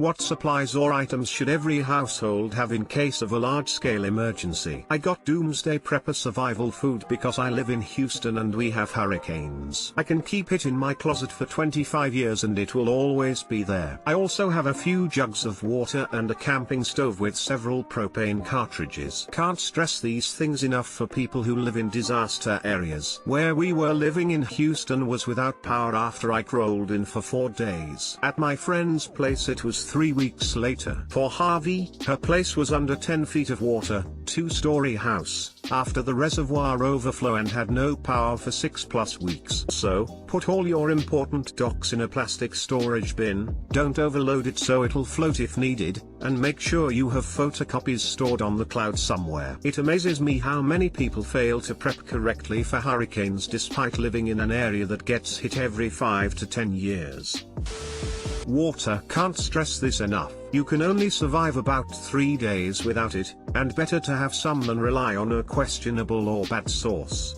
What supplies or items should every household have in case of a large-scale emergency? I got Doomsday Prepper survival food because I live in Houston and we have hurricanes. I can keep it in my closet for 25 years and it will always be there. I also have a few jugs of water and a camping stove with several propane cartridges. Can't stress these things enough for people who live in disaster areas. Where we were living in Houston was without power after I rolled in for 4 days. At my friend's place it was 3 weeks later. For Harvey, her place was under 10 feet of water, 2-story house, after the reservoir overflow and had no power for 6+ weeks. So, put all your important docs in a plastic storage bin, don't overload it so it'll float if needed, and make sure you have photocopies stored on the cloud somewhere. It amazes me how many people fail to prep correctly for hurricanes despite living in an area that gets hit every 5 to 10 years. Water. Can't stress this enough. You can only survive about 3 days without it, and better to have some than rely on a questionable or bad source.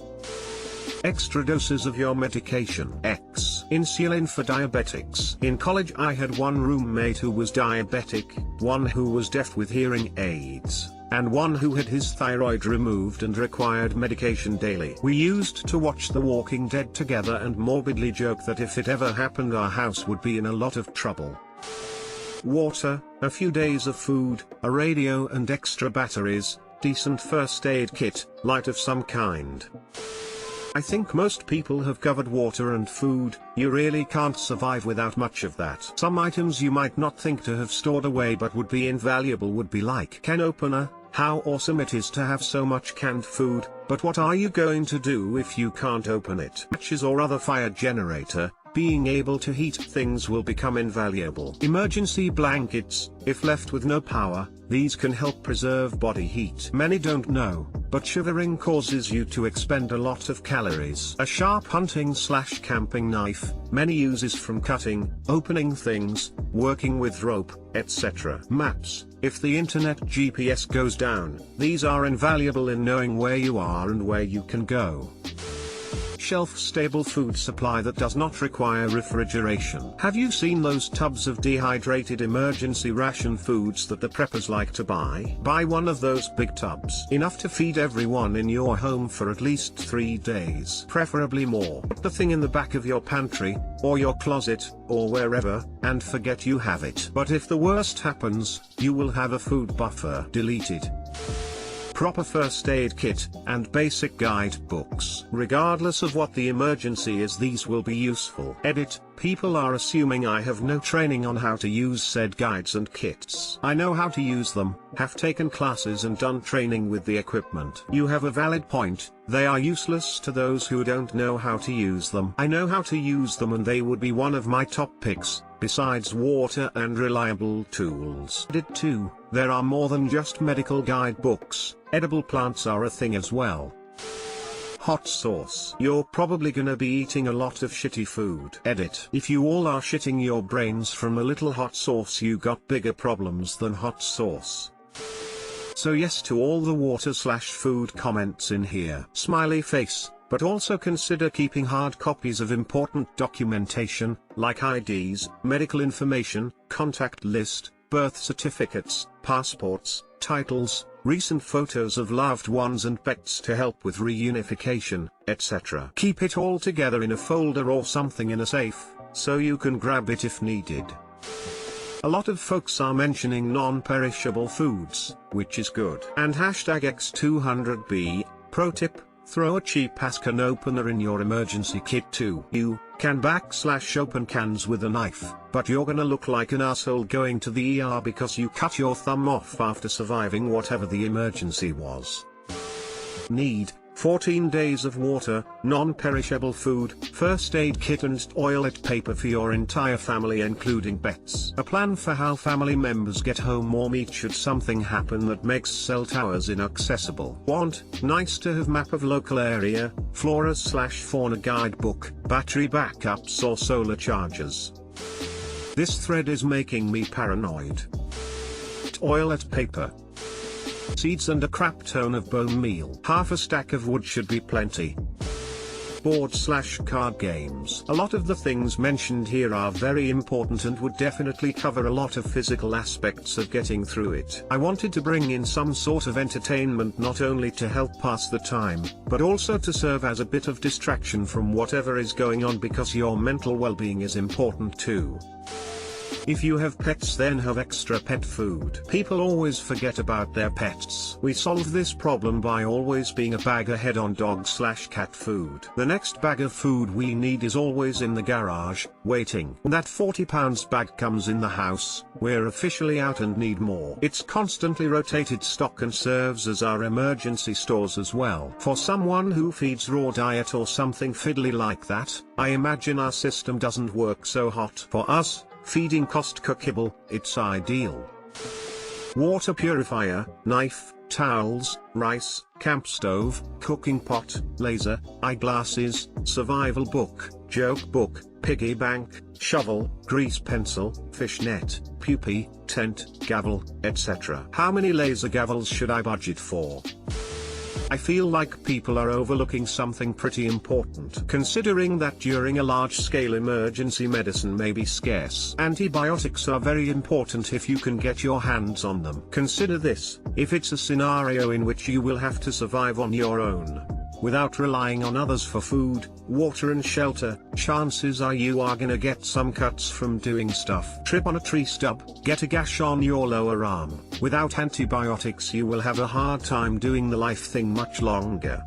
Extra doses of your medication. X. Insulin for diabetics. In college I had one roommate who was diabetic, one who was deaf with hearing aids, and one who had his thyroid removed and required medication daily. We used to watch The Walking Dead together and morbidly joke that if it ever happened our house would be in a lot of trouble. Water, a few days of food, a radio and extra batteries, decent first aid kit, light of some kind. I think most people have covered water and food. You really can't survive without much of that. Some items you might not think to have stored away but would be invaluable would be like can opener. How awesome it is to have so much canned food, but what are you going to do if you can't open it? Matches or other fire generator. Being able to heat things will become invaluable. Emergency blankets. If left with no power, these can help preserve body heat. Many don't know, but shivering causes you to expend a lot of calories. A sharp hunting/camping knife, many uses from cutting, opening things, working with rope, etc. Maps. If the internet GPS goes down, these are invaluable in knowing where you are and where you can go. Shelf-stable food supply that does not require refrigeration. Have you seen those tubs of dehydrated emergency ration foods that the preppers like to buy? Buy one of those big tubs. Enough to feed everyone in your home for at least 3 days. Preferably more. Put the thing in the back of your pantry, or your closet, or wherever, and forget you have it. But if the worst happens, you will have a food buffer. Deleted. Proper first aid kit, and basic guide books. Regardless of what the emergency is, these will be useful. Edit. People are assuming I have no training on how to use said guides and kits. I know how to use them, have taken classes and done training with the equipment. You have a valid point, they are useless to those who don't know how to use them. I know how to use them and they would be one of my top picks, besides water and reliable tools. Edit 2. There are more than just medical guide books, edible plants are a thing as well. Hot sauce. You're probably gonna be eating a lot of shitty food. Edit. If you all are shitting your brains from a little hot sauce, you got bigger problems than hot sauce. So yes to all the water/food comments in here. Smiley face. But also consider keeping hard copies of important documentation, like IDs, medical information, contact list, birth certificates, passports, titles, recent photos of loved ones and pets to help with reunification, etc. Keep it all together in a folder or something in a safe, so you can grab it if needed. A lot of folks are mentioning non-perishable foods, which is good. And #X200B, pro tip, throw a cheap-ass can opener in your emergency kit too. You can /open cans with a knife, but you're gonna look like an asshole going to the ER because you cut your thumb off after surviving whatever the emergency was. Need 14 days of water, non-perishable food, first aid kit and toilet paper for your entire family including pets. A plan for how family members get home or meet should something happen that makes cell towers inaccessible. Want, nice to have map of local area, flora/fauna guidebook, battery backups or solar chargers. This thread is making me paranoid. Toilet paper. Seeds and a crap ton of bone meal. Half a stack of wood should be plenty. board/card games. A lot of the things mentioned here are very important and would definitely cover a lot of physical aspects of getting through it. I wanted to bring in some sort of entertainment not only to help pass the time, but also to serve as a bit of distraction from whatever is going on, because your mental well-being is important too. If you have pets, then have extra pet food. People always forget about their pets. We solve this problem by always being a bag ahead on dog/cat food. The next bag of food we need is always in the garage, waiting. When that 40 pounds bag comes in the house, we're officially out and need more. It's constantly rotated stock and serves as our emergency stores as well. For someone who feeds raw diet or something fiddly like that, I imagine our system doesn't work so hot. For us, feeding Costco kibble, it's ideal. Water purifier, knife, towels, rice, camp stove, cooking pot, laser, eyeglasses, survival book, joke book, piggy bank, shovel, grease pencil, fish net, puppy, tent, gavel, etc. How many laser gavels should I budget for? I feel like people are overlooking something pretty important, considering that during a large-scale emergency medicine may be scarce. Antibiotics are very important if you can get your hands on them. Consider this: if it's a scenario in which you will have to survive on your own, without relying on others for food, water and shelter, chances are you are gonna get some cuts from doing stuff. Trip on a tree stub, get a gash on your lower arm. Without antibiotics you will have a hard time doing the life thing much longer.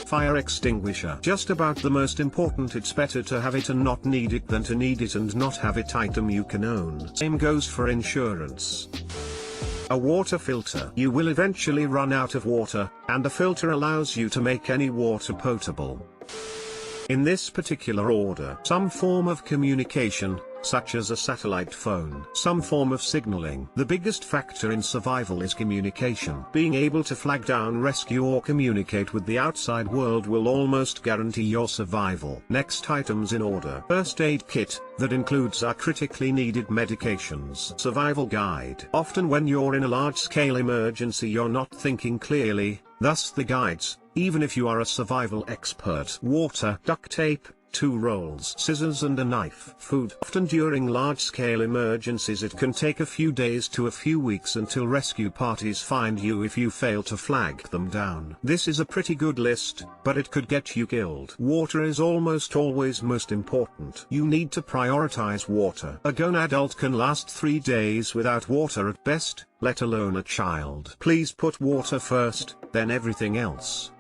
Fire extinguisher. Just about the most important. It's better to have it and not need it than to need it and not have it. Item you can own. Same goes for insurance. A water filter. You will eventually run out of water, and the filter allows you to make any water potable. In this particular order: some form of communication, such as a satellite phone, some form of signaling. The biggest factor in survival is communication. Being able to flag down, rescue or communicate with the outside world will almost guarantee your survival. Next items in order: first aid kit, that includes our critically needed medications. Survival guide. Often when you're in a large-scale emergency you're not thinking clearly, thus the guides, even if you are a survival expert. Water, duct tape, 2 rolls, scissors and a knife. Food. Often during large-scale emergencies it can take a few days to a few weeks until rescue parties find you if you fail to flag them down. This is a pretty good list, but it could get you killed. Water is almost always most important. You need to prioritize water. A grown adult can last 3 days without water at best, let alone a child. Please put water first, then everything else.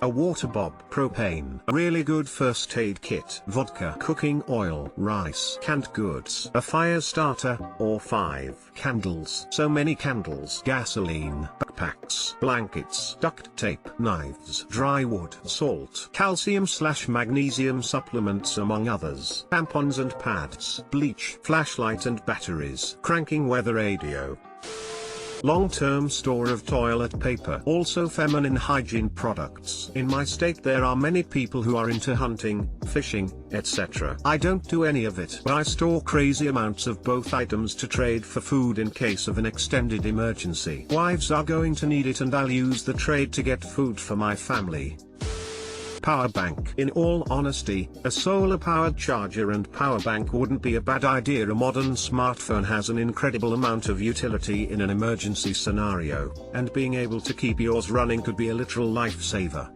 A water bob. Propane. A really good first aid kit. Vodka. Cooking oil. Rice. Canned goods. A fire starter, or 5 candles. So many candles. Gasoline. Backpacks. Blankets. Duct tape. Knives. Dry wood. Salt. Calcium/magnesium supplements among others. Tampons and pads. Bleach. Flashlight and batteries. Cranking weather radio. Long-term store of toilet paper. Also feminine hygiene products. In my state there are many people who are into hunting, fishing, etc. I don't do any of it, but I store crazy amounts of both items to trade for food in case of an extended emergency. Wives are going to need it and I'll use the trade to get food for my family. Power bank. In all honesty, a solar-powered charger and power bank wouldn't be a bad idea. A modern smartphone has an incredible amount of utility in an emergency scenario, and being able to keep yours running could be a literal lifesaver.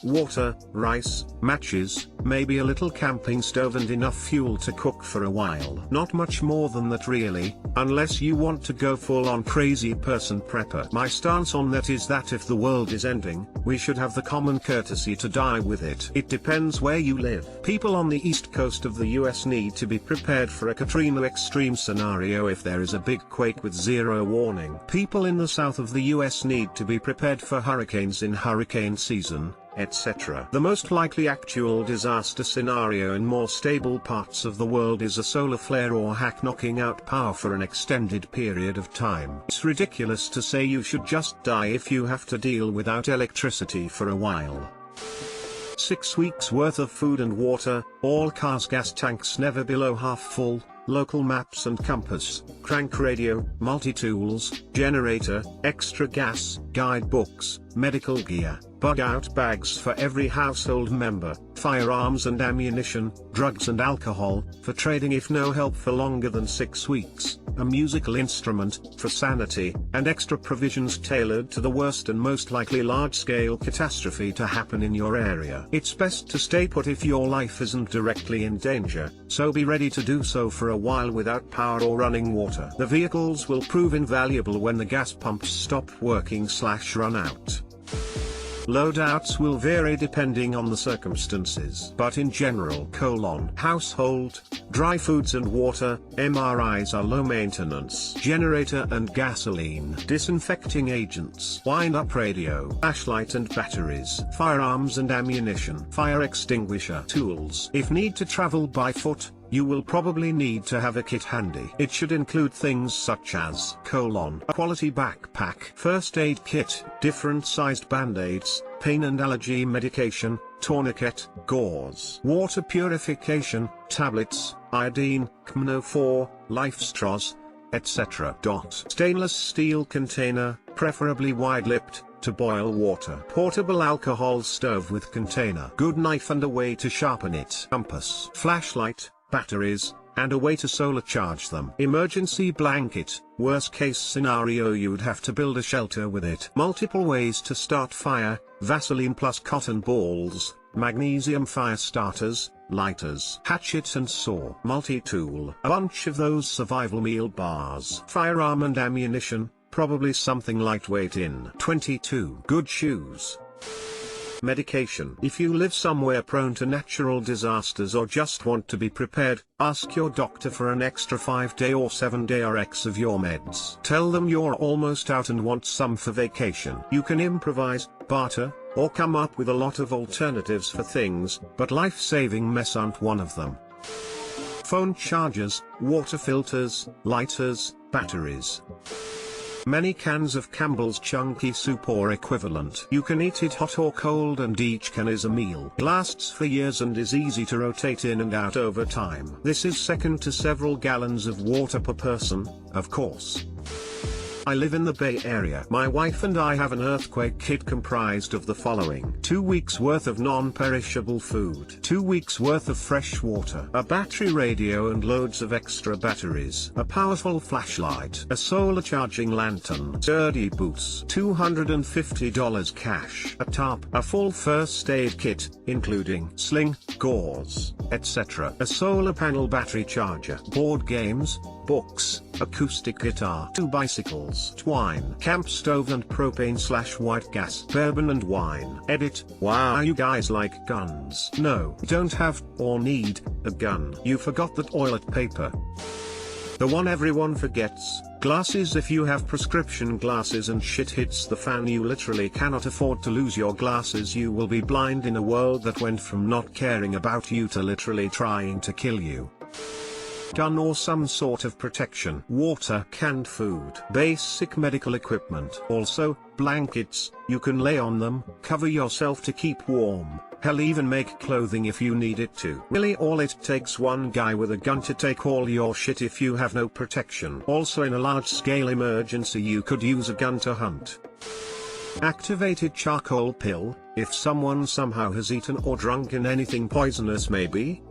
Water, rice, matches, maybe a little camping stove and enough fuel to cook for a while. Not much more than that really, unless you want to go full on crazy person prepper. My stance on that is that if the world is ending, we should have the common courtesy to die with it. It depends where you live. People on the east coast of the US need to be prepared for a Katrina extreme scenario if there is a big quake with 0 warning. People in the south of the US need to be prepared for hurricanes in hurricane season, etc. The most likely actual disaster scenario in more stable parts of the world is a solar flare or hack knocking out power for an extended period of time. It's ridiculous to say you should just die if you have to deal without electricity for a while. 6 weeks worth of food and water, all cars gas tanks never below half full, local maps and compass, crank radio, multi-tools, generator, extra gas, guidebooks, medical gear, bug-out bags for every household member, firearms and ammunition, drugs and alcohol, for trading if no help for longer than 6 weeks, a musical instrument, for sanity, and extra provisions tailored to the worst and most likely large-scale catastrophe to happen in your area. It's best to stay put if your life isn't directly in danger, so be ready to do so for a while without power or running water. The vehicles will prove invaluable when the gas pumps stop working/run out. Loadouts will vary depending on the circumstances, but in general: household, dry foods and water, MRIs are low maintenance, generator and gasoline, disinfecting agents, wind-up radio, flashlight and batteries, firearms and ammunition, fire extinguisher, tools. If need to travel by foot, you will probably need to have a kit handy. It should include things such as: a quality backpack, first aid kit, different sized band-aids, pain and allergy medication, tourniquet, gauze, water purification, tablets, iodine, KMNO4, life straws, etc. Stainless steel container, preferably wide-lipped, to boil water. Portable alcohol stove with container. Good knife and a way to sharpen it. Compass. Flashlight, batteries, and a way to solar charge them. Emergency blanket, worst case scenario you'd have to build a shelter with it. Multiple ways to start fire, Vaseline plus cotton balls, magnesium fire starters, lighters, hatchet and saw. Multi-tool, a bunch of those survival meal bars. Firearm and ammunition, probably something lightweight in. 22. Good shoes. Medication. If you live somewhere prone to natural disasters or just want to be prepared, ask your doctor for an extra 5-day or 7-day RX of your meds. Tell them you're almost out and want some for vacation. You can improvise, barter, or come up with a lot of alternatives for things, but life-saving mess aren't one of them. Phone chargers, water filters, lighters, batteries. Many cans of Campbell's chunky soup or equivalent. You can eat it hot or cold and each can is a meal. It lasts for years and is easy to rotate in and out over time. This is second to several gallons of water per person, of course. I live in the Bay Area. My wife and I have an earthquake kit comprised of the following: 2 weeks worth of non-perishable food, 2 weeks worth of fresh water, a battery radio and loads of extra batteries, a powerful flashlight, a solar charging lantern, sturdy boots, $250 cash, a tarp, a full first aid kit, including sling, gauze, etc., a solar panel battery charger, board games, books, acoustic guitar, 2 bicycles, twine, camp stove and propane/white gas, bourbon and wine. Edit: wow, you guys like guns? No, don't have or need a gun. You forgot that toilet paper. The one everyone forgets: glasses. If you have prescription glasses and shit hits the fan, you literally cannot afford to lose your glasses. You will be blind in a world that went from not caring about you to literally trying to kill you. Gun or some sort of protection. Water, canned food, basic medical equipment. Also, blankets, you can lay on them, cover yourself to keep warm, hell even make clothing if you need it to. Really all it takes one guy with a gun to take all your shit if you have no protection. Also in a large-scale emergency you could use a gun to hunt. Activated charcoal pill, if someone somehow has eaten or drunken anything poisonous maybe,